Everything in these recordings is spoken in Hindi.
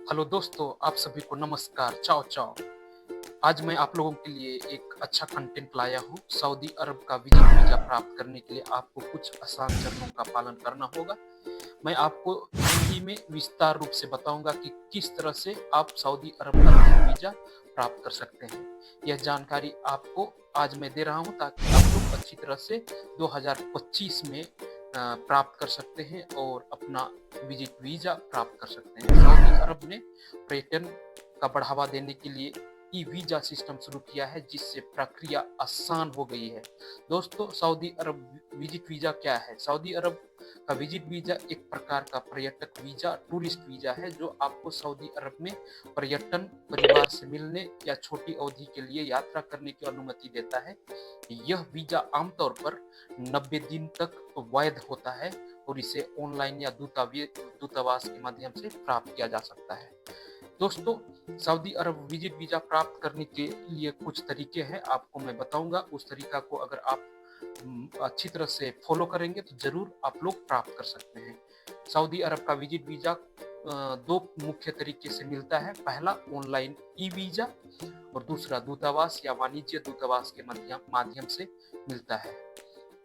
हेलो दोस्तों, आप सभी को नमस्कार। चाओ चाओ। आज मैं आप लोगों के लिए एक अच्छा कंटेंट लाया हूँ। सऊदी अरब का विजिट वीजा प्राप्त करने के लिए आपको कुछ आसान चरणों का पालन करना होगा। मैं आपको हिंदी में विस्तार रूप से बताऊंगा कि किस तरह से आप सऊदी अरब का विजिट वीजा प्राप्त कर सकते हैं। यह जानकारी आपको आज मैं दे रहा हूँ ताकि आप लोग अच्छी तरह से 2025 में प्राप्त कर सकते हैं और अपना विजिट वीजा प्राप्त कर सकते हैं। सऊदी अरब ने पर्यटन का बढ़ावा देने के लिए ई वीजा सिस्टम शुरू किया है, जिससे प्रक्रिया आसान हो गई है। दोस्तों, सऊदी अरब विजिट वीजा क्या है? सऊदी अरब का विजिट वीजा एक प्रकार का पर्यटक वीजा, टूरिस्ट वीजा है, जो आपको सऊदी अरब में पर्यटन, परिवार से मिलने या छोटी अवधि के लिए यात्रा करने की अनुमति देता है। यह वीजा आमतौर पर 90 दिन तक वैध होता है और इसे ऑनलाइन या दूतावास के माध्यम से प्राप्त किया जा सकता है। दोस्तों, सऊदी अरब विजिट वीजा प्राप्त करने के लिए कुछ तरीके हैं, आपको मैं बताऊंगा। उस तरीका को अगर आप अच्छी तरह से फॉलो करेंगे तो जरूर आप लोग प्राप्त कर सकते हैं। सऊदी अरब का विजिट वीजा दो मुख्य तरीके से मिलता है। पहला ऑनलाइन ई वीजा और दूसरा दूतावास या वाणिज्य दूतावास के माध्यम से मिलता है।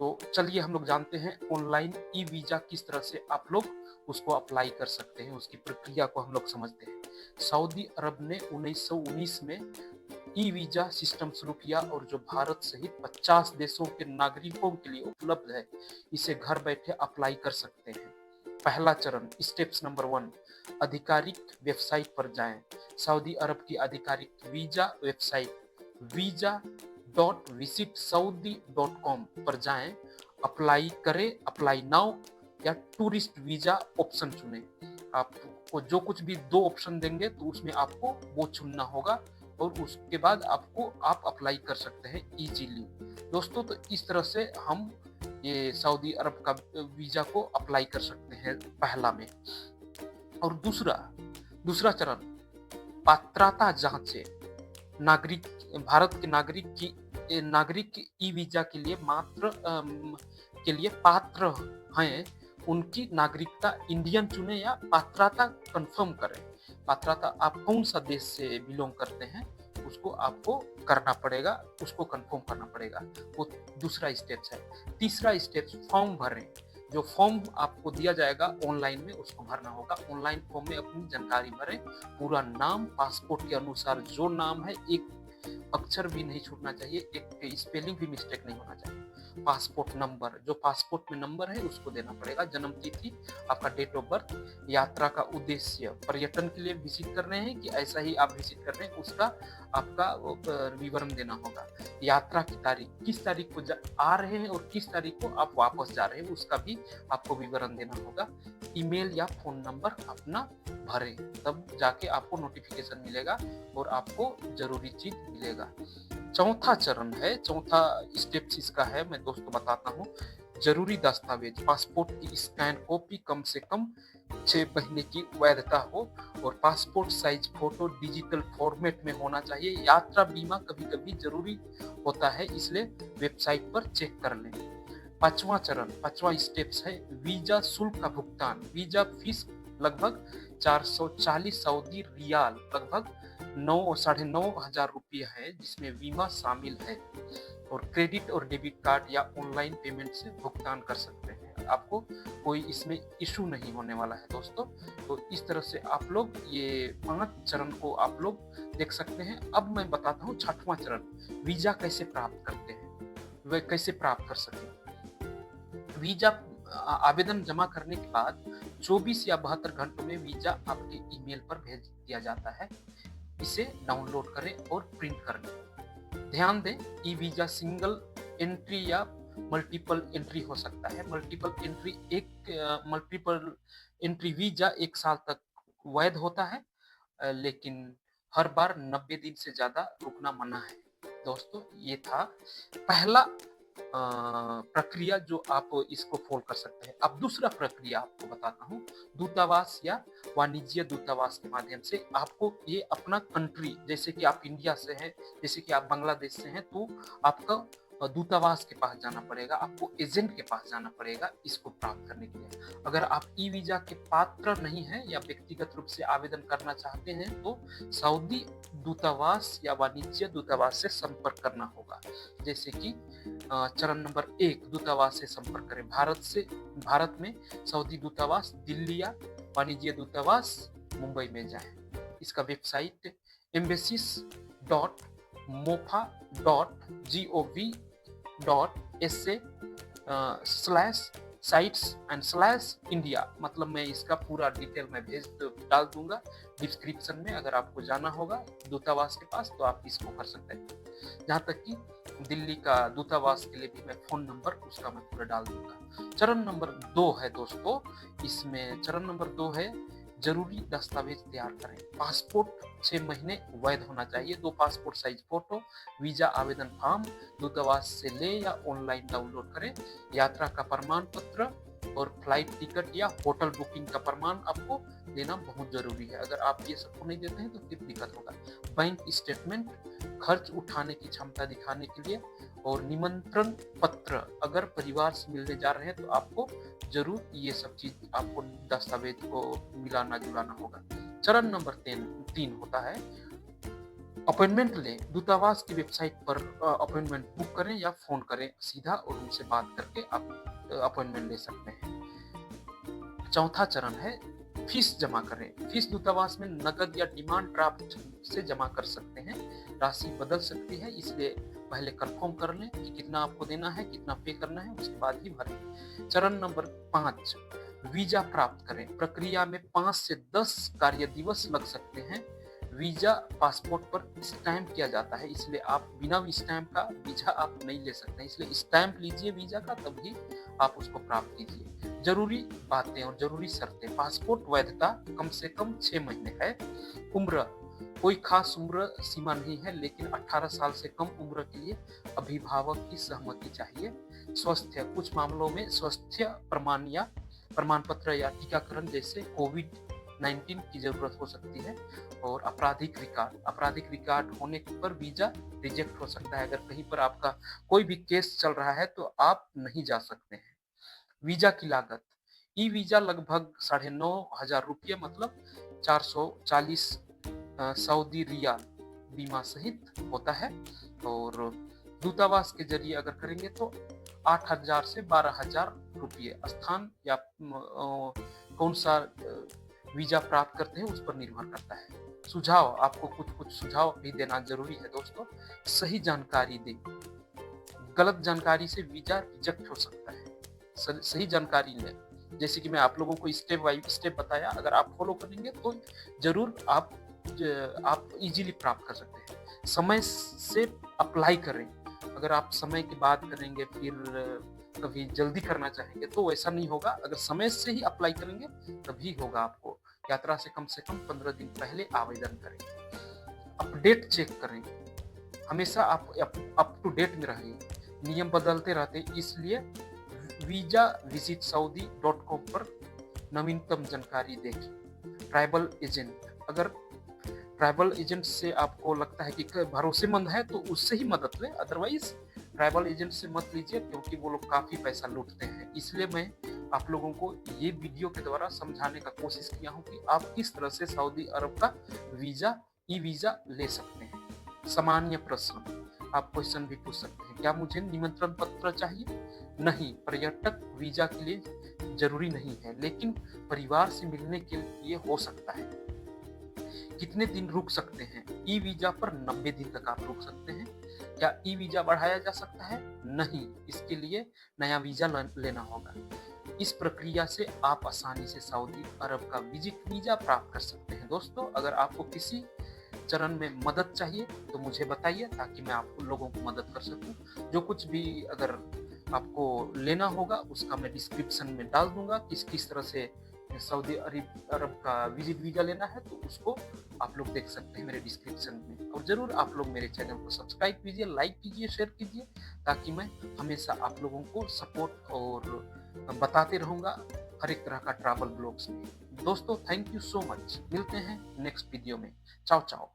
तो चलिए हम लोग जानते हैं ऑनलाइन ई वीजा किस तरह से आप लोग उसको अप्लाई कर सकते हैं। उसकी प्रक्रिया को हम लोग समझते हैं। सऊदी अरब ने 1919 में ई वीजा सिस्टम शुरू किया और जो भारत सहित 50 देशों के नागरिकों के लिए उपलब्ध है। इसे घर बैठे अप्लाई कर सकते हैं। पहला चरण, स्टेप्स नंबर 1, आधिकारिक वेबसाइट पर जाएं। सऊदी अरब की आधिकारिक वीजा वेबसाइट visa.visitsaudi.com पर जाएं, अप्लाई करें, अप्लाई नाउ या टूरिस्ट वीजा ऑप्शन चुनें। आपको जो कुछ भी दो ऑप्शन देंगे तो उसमें आपको वो चुनना होगा और उसके बाद आप अप्लाई कर सकते हैं इजीली। दोस्तों, तो इस तरह से हम ये सऊदी अरब का वीजा को अप्लाई कर सकते हैं पहला में। और दूसरा चरण, पात्रता जांचें। भारत के नागरिक ई वीजा के लिए पात्र हैं, उनकी नागरिकता इंडियन चुने या पात्रता कंफर्म करें। पात्रता आप कौन सा देश से बिलोंग करते हैं उसको आपको करना पड़ेगा, उसको कंफर्म करना पड़ेगा। वो दूसरा स्टेप है। तीसरा स्टेप, फॉर्म भरें। जो फॉर्म आपको दिया जाएगा ऑनलाइन में उसको भरना होगा। ऑनलाइन फॉर्म में अपनी जानकारी भरें। पूरा नाम, पासपोर्ट के अनुसार जो नाम है, एक अक्षर भी नहीं छूटना चाहिए, एक स्पेलिंग भी मिस्टेक नहीं होना चाहिए। पासपोर्ट नंबर, जो पासपोर्ट में नंबर है उसको देना पड़ेगा। जन्म तिथि, आपका डेट ऑफ बर्थ। यात्रा का उद्देश्य, पर्यटन के लिए विजिट कर रहे हैं कि ऐसा ही आप विजिट कर रहे हैं, उसका आपका विवरण देना होगा। यात्रा की तारीख, किस तारीख को आ रहे हैं और किस तारीख को आप वापस जा रहे हैं, उसका भी आपको विवरण देना होगा। ईमेल या फोन नंबर अपना भरें, तब जाके आपको नोटिफिकेशन मिलेगा और आपको जरूरी चीज मिलेगा। चौथा चरण है, चौथा स्टेप इसका है, मैं दोस्तों बताता हूँ। जरूरी दस्तावेज, पासपोर्ट की स्कैन कॉपी, कम से कम 6 महीने की वैधता हो और passport size photo digital format में होना चाहिए। यात्रा बीमा कभी कभी जरूरी होता है, इसलिए वेबसाइट पर चेक कर लें। पांचवा स्टेप्स है वीजा शुल्क का भुगतान। वीजा फीस लगभग 440 सऊदी रियाल, लगभग 9-9.5 रुपये है, जिसमें बीमा शामिल है। और क्रेडिट और डेबिट कार्ड या ऑनलाइन पेमेंट से भुगतान कर सकते हैं। आपको कोई इसमें इशू नहीं होने वाला है दोस्तों। तो इस तरह से आप लोग ये 5 चरण को आप लोग देख सकते हैं। अब मैं बताता हूँ 6वां चरण, वीजा कैसे प्राप्त करते हैं, वह कैसे प्राप्त कर सकें। वीजा आवेदन जमा करने के बाद 24 या 72 घंटों में वीजा आपके ईमेल पर भेज दिया जाता है। इसे डाउनलोड करें और प्रिंट कर लें। ध्यान दें, ई वीजा सिंगल एंट्री या मल्टीपल एंट्री हो सकता है। मल्टीपल एंट्री वीजा 1 साल तक वैध होता है, लेकिन हर बार 90 दिन से ज्यादा रुकना मना है। दोस्तों, ये था पहला प्रक्रिया जो आप इसको फॉलो कर सकते हैं। अब दूसरा प्रक्रिया आपको बताता हूँ। दूतावास या वाणिज्य दूतावास के माध्यम से आपको ये अपना कंट्री, जैसे कि आप इंडिया से हैं, जैसे कि आप बांग्लादेश से हैं, तो आपका दूतावास के पास जाना पड़ेगा, आपको एजेंट के पास जाना पड़ेगा इसको प्राप्त करने के लिए। अगर आप ई वीजा के पात्र नहीं हैं या व्यक्तिगत रूप से आवेदन करना चाहते हैं तो सऊदी दूतावास या वाणिज्य दूतावास से संपर्क करना होगा। जैसे कि चरण नंबर 1, दूतावास से संपर्क करें। भारत में सऊदी दूतावास दिल्ली या वाणिज्य दूतावास मुंबई में जाएं। इसका वेबसाइट embassies.mofa.gov.sa/sites/India, मतलब मैं इसका पूरा डिटेल में डाल दूंगा डिस्क्रिप्शन में। अगर आपको जाना होगा दूतावास के पास तो आप इसको कर सकते हैं। जहाँ तक कि दिल्ली का दूतावास के लिए भी मैं फ़ोन नंबर उसका मैं पूरा डाल दूंगा। चरण नंबर 2 है दोस्तों, इसमें चरण नंबर 2 है जरूरी दस्तावेज तैयार करें। पासपोर्ट 6 महीने वैध होना चाहिए। 2 पासपोर्ट साइज फोटो, वीजा आवेदन फॉर्म दूतावास से ले या ऑनलाइन डाउनलोड करें। यात्रा का प्रमाण पत्र और फ्लाइट टिकट या होटल बुकिंग का प्रमाण आपको देना बहुत जरूरी है। अगर आप ये सबको नहीं देते हैं तो फिर दिक्कत होगा। बैंक स्टेटमेंट, खर्च उठाने की क्षमता दिखाने के लिए, और निमंत्रण पत्र अगर परिवार से मिलने जा रहे हैं तो आपको जरूर ये सब चीज आपको दस्तावेज को मिलाना जुलाना होगा। चरण नंबर 3 होता है अपॉइंटमेंट लें। दूतावास की वेबसाइट पर अपॉइंटमेंट बुक करें या फोन करें सीधा और उनसे बात करके आप अपॉइंटमेंट ले सकते हैं। चौथा चरण है फीस जमा करें। फीस दूतावास में नकद या डिमांड ड्राफ्ट से जमा कर सकते हैं। राशि बदल सकती है, इसलिए पहले कंफर्म कर लें कि कितना आपको देना है, कितना पे करना है, उसके बाद ही भरें। चरण नंबर 5, वीजा प्राप्त करें। प्रक्रिया में 5 से 10 कार्य दिवस लग सकते हैं। वीजा पासपोर्ट पर स्टैंप किया जाता है, इसलिए आप बिना स्टैंप का वीजा आप नहीं ले सकते, इसलिए स्टैंप लीजिए वीजा का, तभी आप उसको प्राप्त कीजिए। जरूरी बातें और जरूरी शर्तें। पासपोर्ट वैधता कम से कम 6 महीने है। उम्र, कोई खास उम्र सीमा नहीं है, लेकिन 18 साल से कम उम्र के लिए अभिभावक की सहमति चाहिए। स्वास्थ्य, कुछ मामलों में स्वास्थ्य प्रमाण पत्र या टीकाकरण जैसे कोविड-19 की जरूरत हो सकती है। और आपराधिक रिकॉर्ड होने पर वीजा रिजेक्ट हो सकता है। अगर कहीं पर आपका कोई भी केस चल रहा है तो आप नहीं जा सकते हैं। वीजा की लागत, ई वीजा लगभग 9,500 रुपये, मतलब 440 सऊदी रियाल बीमा सहित होता है। और दूतावास के जरिए अगर करेंगे तो 8,000 से 12,000 रुपये। स्थान या कौन सा वीजा प्राप्त करते हैं उस पर निर्भर करता है। सुझाव, आपको कुछ सुझाव भी देना जरूरी है दोस्तों। सही जानकारी दें। गलत जानकारी से वीजा रिजेक्ट हो सकता है। सही जानकारी लें, जैसे कि मैं आप लोगों को स्टेप बाय स्टेप बताया। अगर आप फॉलो करेंगे तो जरूर आप इजीली प्राप्त कर सकते हैं। समय से अप्लाई करें। अगर आप समय की बात करेंगे फिर कभी जल्दी करना चाहेंगे तो वैसा नहीं होगा। अगर समय से ही अप्लाई करेंगे तभी होगा आपको। यात्रा से कम 15 दिन पहले आवेदन करें। अपडेट चेक करें, हमेशा आप अप टू डेट में रहें। नियम बदलते रहते, इसलिए वीजा विजिट saudi.com पर नवीनतम जानकारी देखें। ट्रैवल एजेंट, अगर ट्रैवल एजेंट से आपको लगता है कि भरोसेमंद है तो उससे ही मदद लें, अदरवाइज ट्रैवल एजेंट से मत लीजिए, क्योंकि वो लोग काफ़ी पैसा लूटते हैं। इसलिए मैं आप लोगों को ये वीडियो के द्वारा समझाने का कोशिश किया हूँ कि आप किस तरह से सऊदी अरब का ई वीज़ा ले सकते हैं। सामान्य प्रश्न, आप क्वेश्चन भी पूछ सकते हैं। क्या मुझे निमंत्रण पत्र चाहिए? नहीं, पर्यटक वीजा के लिए जरूरी नहीं है, लेकिन परिवार से मिलने के लिए हो सकता है। कितने दिन रुक सकते हैं? ई वीजा पर 90 दिन तक आप रुक सकते हैं। क्या ई वीजा बढ़ाया जा सकता है? नहीं, इसके लिए नया वीजा लेना होगा। इस प्रक्रिया से आप आसानी से सऊदी अरब का विजिट वीजा प्राप्त कर सकते हैं। दोस्तों, अगर आपको किसी चरण में मदद चाहिए तो मुझे बताइए, ताकि मैं आप लोगों को मदद कर सकूं। जो कुछ भी अगर आपको लेना होगा उसका मैं डिस्क्रिप्शन में डाल दूंगा। किस तरह से सऊदी अरब का विजिट वीजा लेना है तो उसको आप लोग देख सकते हैं मेरे डिस्क्रिप्शन में। और जरूर आप लोग मेरे चैनल को सब्सक्राइब कीजिए, लाइक कीजिए, शेयर कीजिए, ताकि मैं हमेशा आप लोगों को सपोर्ट और बताते रहूँगा हर एक तरह का ट्रैवल ब्लॉग्स में। दोस्तों, थैंक यू सो मच। मिलते हैं नेक्स्ट वीडियो में। चाओ चाओ।